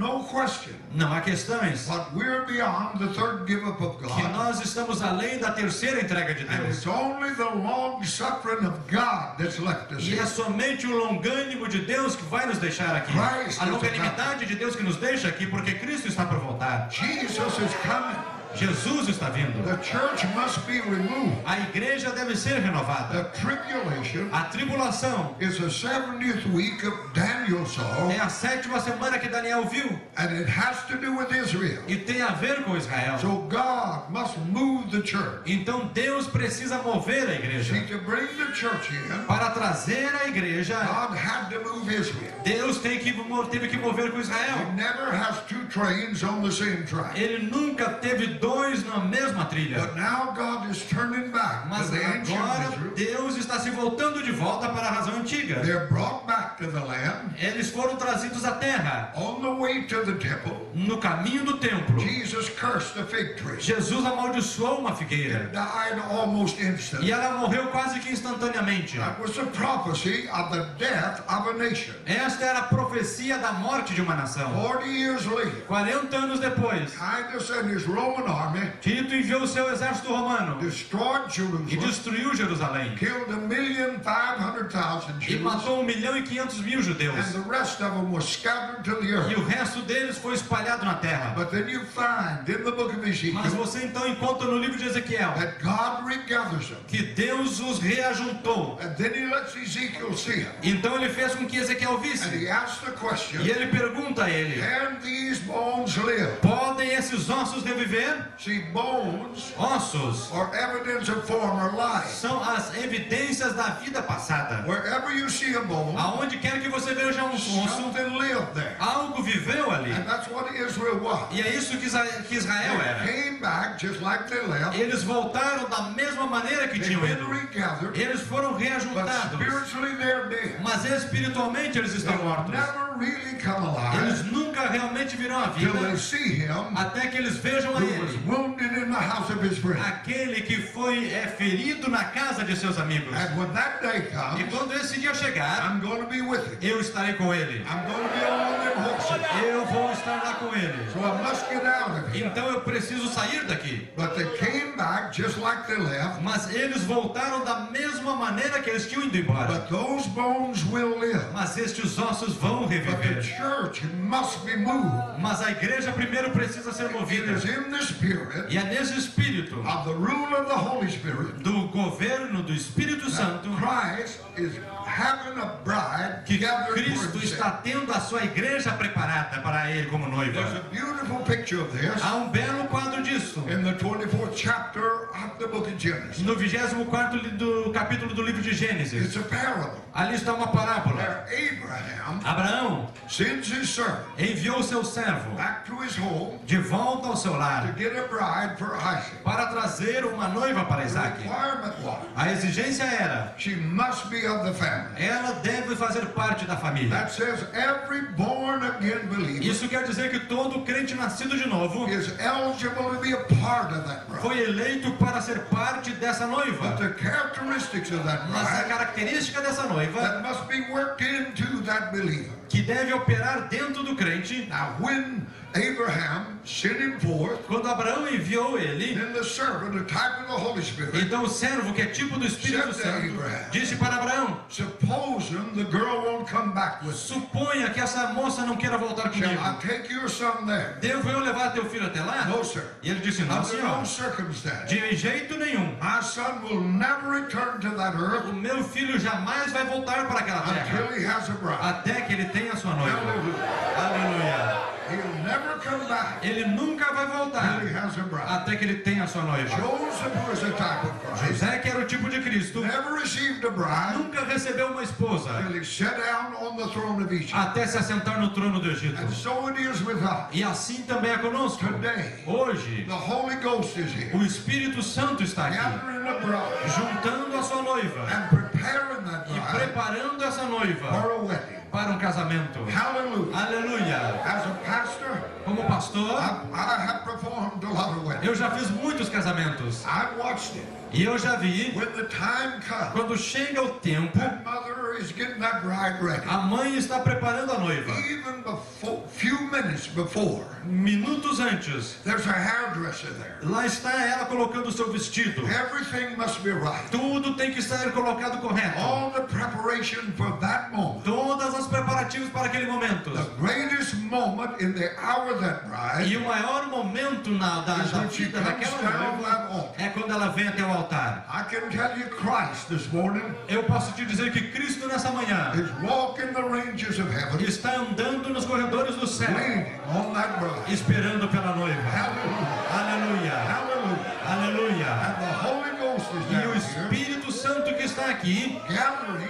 no question. Não há questões. But we're beyond the third give up of Que God. nós estamos além da terceira entrega de And Deus. it's only the long suffering of God that's left us E é here. somente o longânimo de Deus que vai nos deixar aqui. Christ A is longanimidade de Deus que nos deixa aqui, porque Cristo está por voltar. Jesus is coming. Jesus está vindo. The church must be removed. A igreja deve ser renovada. The tribulation A tribulação is the 70th week of Daniel saw, é a sétima semana que Daniel viu. and it has to do with Israel. E tem a ver com Israel. So God must move the church. Então Deus precisa mover a igreja. See, to bring the church in, Para trazer a igreja, God had to move Israel. Deus teve que mover com He Israel. never has two trains on the same track. Ele nunca teve dois na mesma trilha. But now God is turning back to Mas the ancient agora Israel. Deus está se voltando de volta para a razão antiga. They're brought back to the land. Eles foram trazidos à terra. On the way to the temple, No caminho do templo, Jesus cursed the fig tree. Jesus amaldiçoou uma figueira. Died almost E instantly. ela morreu quase que instantaneamente. That was the prophecy of the death of a nation. Esta era a profecia da morte de uma nação. 40 years later, 40 anos depois, Titus and his Roman army Tito enviou o seu exército romano destroyed e Jerusalem, destruiu Jerusalém. killed 1,500,000 E Jews, matou 1.500.000 judeus. and the rest of them was scattered to the E earth. o resto deles foi espalhado na terra. But then you find in the book of Mas Ezekiel você então encontra no livro de Ezequiel that God regathers them. que Deus os reajuntou. And then he lets Ezekiel see it. Então ele fez com que Ezequiel And visse. he asks the question, E ele pergunta a ele: can these bones live? podem esses ossos reviver? See, bones Ossos are evidence of former life. são as evidências da vida passada. Wherever you see a bone, Aonde quer que você veja um osso, something lived there. algo viveu ali. And that's what Israel was. E é isso que Israel They era. came back just like they left. Eles voltaram da mesma maneira que They've tinham been ido. regathered, Eles foram but reajuntados. spiritually they're dead. Mas espiritualmente eles estão They'll mortos. never really come Eles alive nunca realmente virão à till they vida see him até que eles vejam a who was ele. wounded in the house of his friend. Aquele que foi ferido na casa de seus amigos. And when that day E comes, quando esse dia chegar, I'm going to be with him. eu estarei com ele. I'm going to be on one of them horses. Eu vou estar lá com ele. So I must get out of here. Então eu preciso sair daqui. But they came back just like they left. Mas eles voltaram da mesma maneira que eles tinham ido embora. But those bones will live. Mas estes ossos vão But the reviver. church must be moved. Mas a igreja primeiro precisa ser It movida. is in the spirit E é nesse espírito of the rule of the Holy Spirit do governo do Espírito that Santo Christ is having a bride que gathered for Cristo está himself. tendo a sua igreja preparada para ele como There's noiva. a beautiful picture of this Há um belo quadro disso in the 24th chapter of the book of Genesis. no 24º do capítulo do livro de Gênesis. It's a parable. Ali está uma parábola. Where Abraham Abraão sends his servant enviou seu servo back to his home de volta ao seu to lar get a bride for Isaac. para trazer uma noiva para The Isaac. requirement was A exigência era: she must be of the family. ela deve fazer parte da família. That says every born again believer Isso quer dizer que todo crente nascido de novo is eligible to be a part of that bride. foi eleito para ser parte dessa But noiva. the characteristics of that Mas a bride característica dessa noiva that must be worked into that believer. que deve operar dentro do crente. Now, when Abraham sent him forth, Quando Abraão enviou ele, then the servant, a type of the Holy Spirit, então o servo, que é tipo do Espírito Santo, disse para Abraão: supposing the girl won't come back with you, suponha que essa moça não queira voltar shall comigo. I take your son there? Devo eu levar teu filho até lá? No, sir. E ele disse: não, Under senhor. no circumstance. De jeito nenhum. My son will never return to that earth O meu filho jamais vai voltar para aquela terra until he has a bride. até que ele tenha sua noiva. Hallelujah. Aleluia. He'll never come back Ele nunca vai voltar until he has a bride. até que ele tenha sua noiva. Joseph was a type of Christ. José, que era o tipo de Cristo, Never received a bride nunca recebeu uma esposa until he sat down on the throne of Egypt. até se assentar no trono do Egito. And so it is with us. E assim também é conosco. Today, Hoje, the Holy Ghost is here, o Espírito Santo está aqui, gathering a bride juntando a sua noiva and preparing that e bride preparando essa noiva for a wedding. para um casamento. Hallelujah. Aleluia. As a pastor, Como pastor, I have performed a lot of weddings. eu já fiz muitos casamentos. I've watched it. E eu já vi, When the time comes, quando chega o tempo, that mother is getting that bride ready. a mãe está preparando a noiva. Even before, few minutes before, Minutos antes, there's a hairdresser there. lá está ela colocando o seu vestido. Everything must be right. Tudo tem que estar colocado correto. All the preparation for that moment. Todas as preparativos para aquele momento. The greatest moment in the hour of that bride E o maior momento da is when she vida comes daquela down noiva that altar. é quando ela vem até o altar. I can tell you Christ this morning Eu posso te dizer que Cristo nessa manhã is walking the ranges of heaven, está andando nos corredores do céu, waiting on that bride. esperando pela noiva. Hallelujah. Aleluia, Hallelujah. aleluia. And the Holy Ghost is E o down here, Espírito Santo que está aqui, gathering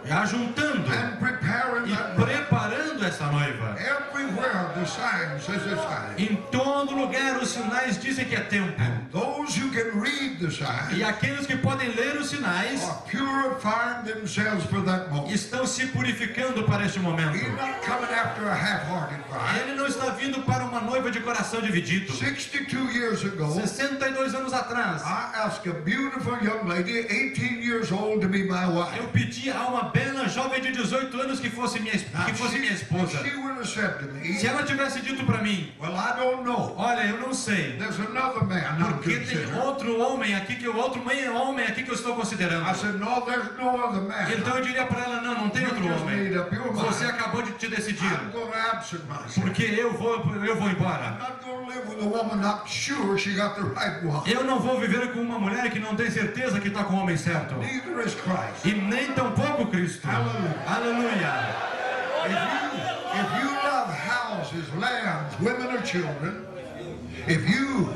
ajuntando and preparing e that bride. preparando essa noiva. Everywhere the sign says it's time. Em todo lugar os sinais dizem que é tempo. Those who can read the E sign aqueles que podem ler os sinais are purifying themselves for that moment. estão se purificando para este momento. He's not coming after a half-hearted bride. Ele não está vindo para uma noiva de coração dividido. 62 years ago, 62 anos atrás, I asked a beautiful young lady, 18 years old, to be my wife. eu pedi a uma bela jovem de 18 anos que fosse minha esposa. She would have said to me, Se ela tivesse dito para mim, well, I don't know. olha, eu não sei, There's another man I'm porque tem considering. outro homem aqui que eu estou considerando. I said, no, there's no other man. Então eu diria para ela, não tem outro You just homem. made up your Você mind. acabou de te decidir, I'm going to absent myself. porque eu vou I'm embora. not going to live with a woman not sure she got the right one. Eu não vou viver com uma mulher que não tem certeza que está com o homem certo. Neither is Christ. E nem tampouco Cristo. Aleluia. Aleluia. If you love houses, lands, women or children, if you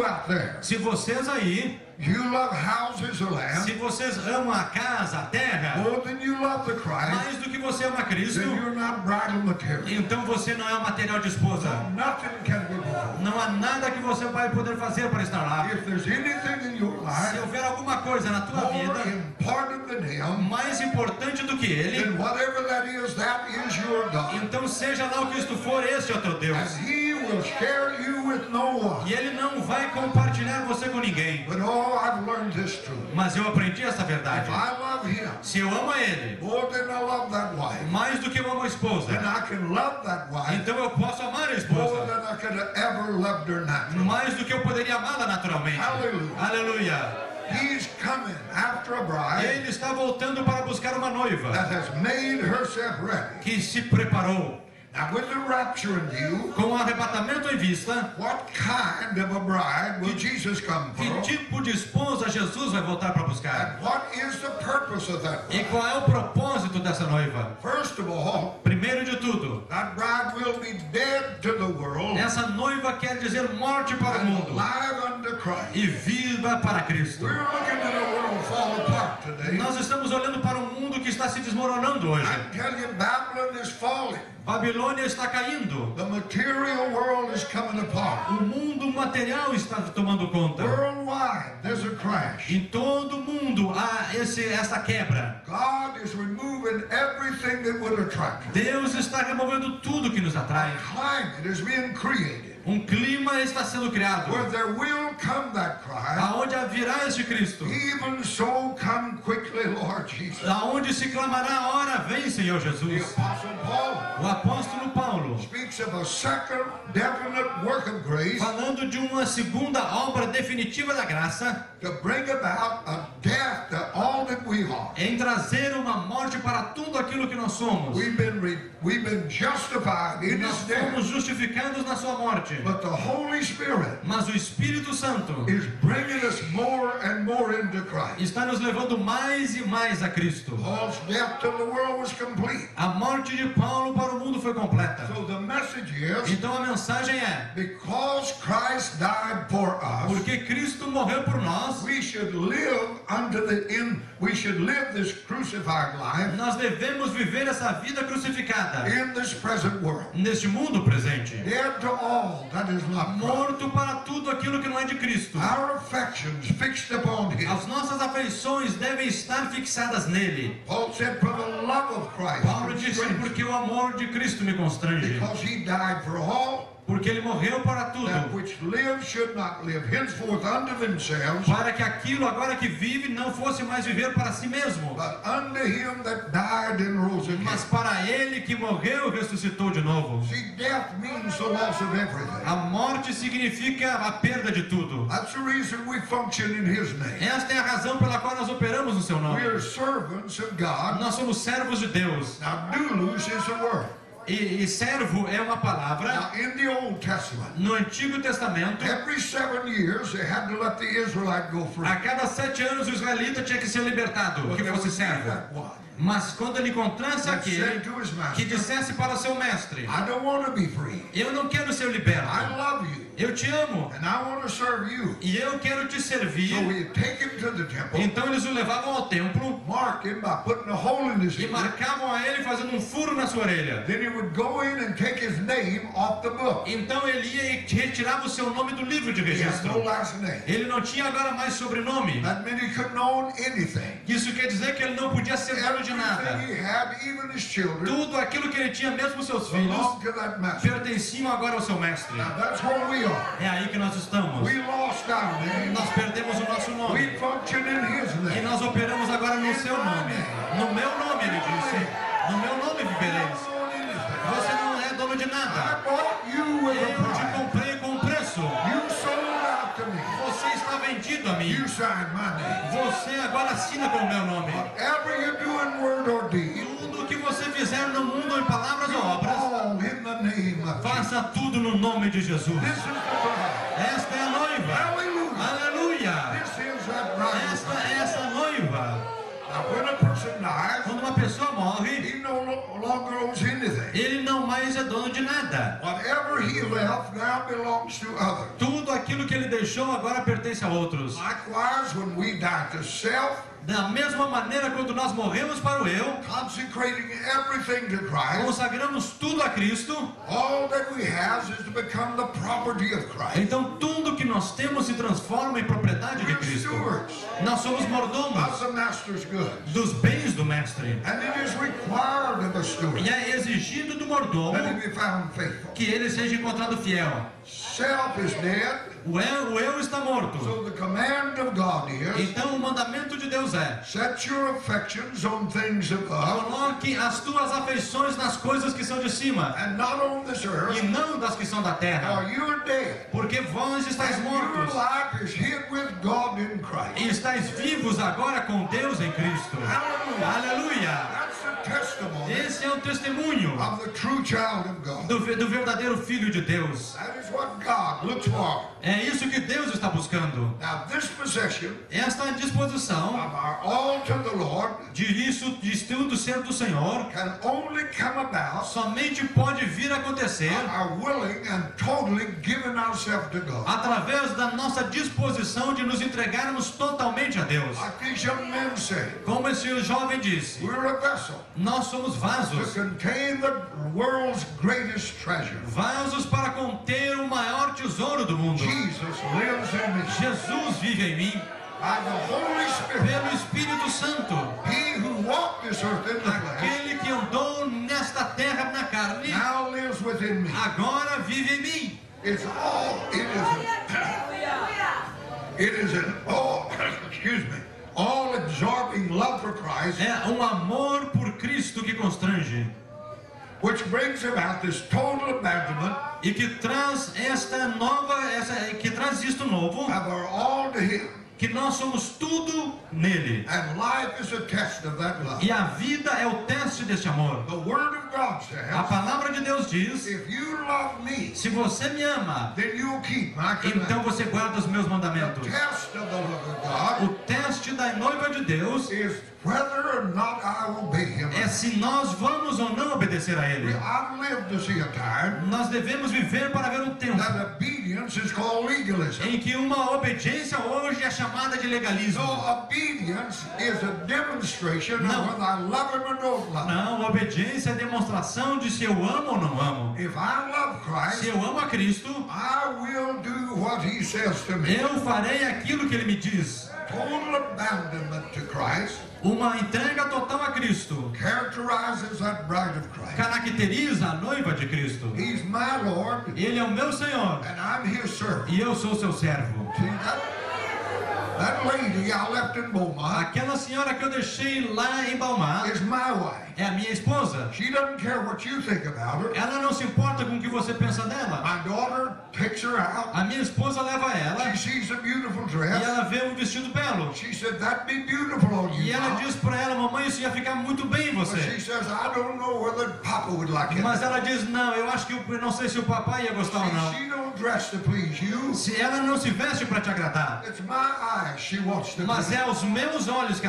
out there, Se vocês aí, you love houses or land se vocês amam a casa, a terra, more than you love the Christ, mais do que você ama Cristo, then you're not bridal material. então você não é um material de esposa. Nothing can be wrong. Não há nada que você vai poder fazer para estar lá. If there's anything in your Se life houver alguma coisa na tua more vida important than Him, mais importante do que Ele, then whatever that is your God. então seja lá o que isto for, este é o teu Deus. And He will share you with no one. E Ele não vai compartilhar você com ninguém. But oh, I've learned this truth. Mas eu aprendi essa If verdade. I love Him Se eu amo a Ele more than I love that wife, mais do que eu amo a then esposa, I can love that wife então eu posso amar a more esposa than I could have ever loved her naturally. mais do que eu poderia amá-la naturalmente. Aleluia. Aleluia. He's coming after a bride Ele está voltando para buscar uma noiva that has made herself ready. que se preparou. Now, with the rapture in view, Com o arrebatamento em vista, what kind of a bride will Jesus come que for? tipo de esposa Jesus vai voltar para buscar? And what is the purpose of that E bride? qual é o propósito dessa noiva? First of all, Primeiro de tudo, that bride will be dead to the world essa noiva quer dizer morte para o and mundo alive unto Christ. e viva para Cristo. We're looking at a world fall apart today. Nós estamos olhando para um mundo que está se desmoronando hoje. I tell you, Babylon is falling. Babilônia está caindo. The material world is coming apart. O mundo material está tomando conta. Worldwide, there's a crash. Em todo mundo há essa quebra. God is removing everything that would attract us. Deus está removendo tudo que nos atrai. Climate is being created Clima está sendo criado, where there will come that Christ. aonde haverá este Cristo, Even so, come quickly, Lord Jesus. aonde se clamará a hora vem, Senhor The Jesus. Apostle Paul O apóstolo Paulo, speaks of a second definite work of grace falando de uma segunda obra definitiva da graça, to bring about a death to all that we are. em trazer uma morte para tudo aquilo que nós somos. We've been justified in Nós His death, fomos justificados na sua morte, but the Holy Spirit mas o Espírito Santo is bringing us more and more into Christ. está nos levando mais e mais a Cristo. Paul's death to the world was complete. A morte de Paulo para o mundo foi completa. So the message is, Então a mensagem é: because Christ died for us, porque Cristo morreu por nós, we should live unto the end. We should live this crucified life nós devemos viver essa vida crucificada in this present world, neste mundo presente, dead to all that is not Christ. morto para tudo aquilo que não é de Cristo. Our affections fixed upon Him. As nossas afeições devem estar fixadas nele. Paul said, "For the love of Christ, Paulo disse: porque o amor de Cristo me constrange. because He died for all, Porque ele morreu para tudo. That which live should not live henceforth unto themselves, Para que aquilo agora que vive não fosse mais viver para si mesmo. but unto him that died and rose again. Mas para ele que morreu e ressuscitou de novo. See, death means the loss of everything. A morte significa a perda de tudo. That's the reason we function in his name. Esta é a razão pela qual nós operamos no seu nome. We are servants of God. Nós somos servos de Deus. Now, doulos is a word. E servo é uma palavra. Now, in the Old Testament, No Antigo Testamento, every 7 years they had to let the Israelite go free. a cada 7 anos o israelita tinha que ser libertado, But que there fosse would be servo. that one Mas quando ele encontrasse that aquele said to his que master, dissesse para o seu mestre: I don't want to be free. eu não quero ser I liberto, love you, eu te amo and I want to serve you. e eu quero te servir. So we take him to the temple, Então eles o levavam ao templo mark him by putting a hole in his e ear. marcavam a ele fazendo um furo na sua orelha. Then he would go in and take his name off the book. Então ele ia e retirava o seu nome do livro de He has no registro. last name. Ele não tinha agora mais sobrenome. That meant he couldn't own anything. Isso quer dizer que ele não podia ser dono de Everything nada. he had, even his children, Tudo aquilo que ele tinha, mesmo seus filhos, belonged to that master. pertenciam agora ao seu mestre. Now that's where we are. É aí que nós estamos. We lost our name. Nós perdemos o nosso nome. We function in his E name. nós operamos agora no seu nome. No meu nome, ele disse. No meu nome vivereis. Você não é dono de I nada. bought you with a Eu te price. comprei com preço. You sold out to me. Você está vendido a mim. You signed my name. Você agora assina com o meu nome. Whatever you do in word or deed, Tudo que você fizer no mundo em palavras ou obras, all in the name of Jesus. faça tudo no nome de Jesus. This is the bride. Esta é a noiva. Hallelujah. Aleluia. This is that bride. Esta é essa noiva. Now, when a person dies, Quando uma pessoa morre, he no longer owns anything. ele não mais é dono de nada. Whatever he left now belongs to others. Tudo aquilo que ele deixou agora pertence a outros. Likewise, when we die to self, Da mesma maneira, quando nós morremos para o eu, consecrating everything to Christ, consagramos tudo a Cristo, all that we have is to become the property of Christ. então tudo que nós temos se transforma em propriedade de We're Cristo. stewards Nós somos of mordomos the master's goods. dos bens do Mestre. And it is required of a steward E é exigido do mordomo that he be found faithful. que ele seja encontrado fiel. Self is dead, O eu está morto. so the command of God is, Então o mandamento de Deus é: set your affections on things above coloque as tuas afeições nas coisas que são de cima and not on this e earth, não das que são da terra, or you are dead. porque vós estáis And your mortos life is hid with God in Christ. e estáis vivos agora com Deus em Cristo. Hallelujah. Aleluia! That's the testimony Esse é o testemunho of the true child of God. do verdadeiro Filho de Deus. That is what God looks for. É isso que Deus está buscando. Now, this possession Esta disposição of our all to the Lord de tudo ser do Senhor can only come about somente pode vir a acontecer our willing and totally giving ourselves to God. através da nossa disposição de nos entregarmos totalmente a Deus. Like these young men say, Como esse jovem disse, we're a vessel nós somos to vasos. contain the world's greatest treasure. Vasos para conter o maior tesouro do mundo. Jesus lives in me. Jesus vive em mim By the Holy Spirit, pelo Espírito Santo. he who walked this earth in the flesh Aquele que andou nesta terra na carne, now lives within me. agora vive em mim. It's all, it is an all, excuse me, all absorbing love for Christ, É um amor por Cristo que constrange which brings about this total abandonment e que traz que traz isto novo, of our all to him. que nós somos tudo nele. And life is a test of that love. E a vida é o teste deste amor. The Word of God A says, palavra de Deus diz: if you love me, se você me ama, then you'll keep my então commandments. você guarda os meus The mandamentos. test of the love of God O teste da noiva de Deus is whether or not I obey him. é se nós vamos ou não obedecer a Ele. I've lived to see a time Nós devemos viver para ver um tempo that obedience is called legalism. em que uma obediência hoje é chamada de So legalismo. obedience is a demonstration No. of whether I love him or don't love him. Não, obediência é demonstração de se eu amo ou não amo. If I love Se Christ, eu amo a Cristo, I will do what he says to me. eu farei aquilo que Ele me diz. total abandonment to Christ Uma entrega total a Cristo characterizes that bride of Christ. caracteriza a noiva de Cristo. He's my Lord, Ele é o meu Senhor and I'm His servant. e eu sou seu servo. See, that lady I left in Beaumont Aquela senhora que eu deixei lá em Balmar is my wife. é a minha esposa. She doesn't care what you think about her. Ela não se importa com o que você pensa dela. My daughter takes her out. A minha esposa leva ela She sees a beautiful e dress. ela vê um vestido belo. She said, that'd be beautiful on E you, ela Mom. diz para ela, mamãe, isso ia ficar muito bem em But she você. says, I don't know whether Papa would like it. Mas ela diz, não, eu acho que eu não sei se o papai ia gostar ou não. She don't dress to please you. Se ela não se veste para te agradar, It's my eyes she wants to mas please. é aos meus olhos que